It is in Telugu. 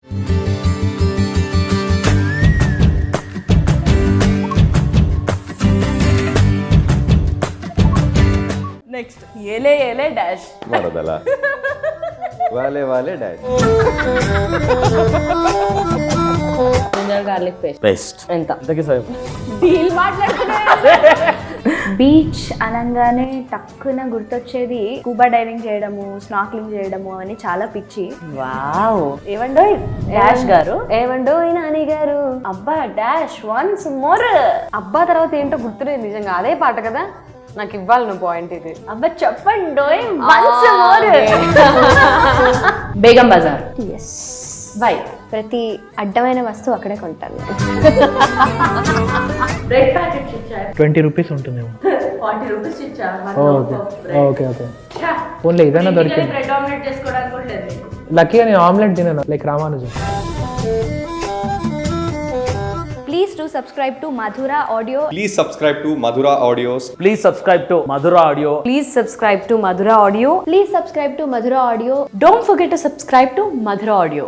నెక్స్ట్ ఏలే ఏలే డాష్ వరదల వాలే వాలే dash ginger garlic paste best ఎంత ఇంతకీ సార్ డీల్ మాట్లాడుతున్నా బీచ్ అనగానే టక్కున గుర్తొచ్చేది స్కూబా డైవింగ్ చేయడము, స్నార్క్లింగ్ చేయడము అని చాలా పిచ్చి. వావ్ ఏవండో డాష్ గారు ఏమండో నాని గారు, అబ్బా డాష్ వన్స్ మోర్. అబ్బా తర్వాత ఏంటో గుర్తులేదు నిజంగా, అదే పాట కదా. నాకు ఇవ్వాలి నువ్వు పాయింట్ ఇది. అబ్బా చెప్పండి once more. Begum Bazar. Yes, బై ప్రతి అడ్డమైన వస్తువు అక్కడే కొంటాను. బ్రెడ్ ప్యాకెట్ ఇచ్చారు 20 రూపీస్ ఉంటుందేమో. 40 రూపీస్ ఇచ్చారు. ఓకే ఓకే ఓన్లీ ఏదైనా దొరికింది. బ్రెడ్ ఆమ్లెట్ చేసుకోవడానికి కూడా లేదు మీకు. లక్కీగా నేను ఆమ్లెట్ తినను like Ramanujam. Please do subscribe to Madhura Audio. Please subscribe to Madhura Audios. Please subscribe to Madhura audio. Please subscribe to Madhura Audio. Please subscribe to Madhura Audio. Don't forget to subscribe to Madhura Audio.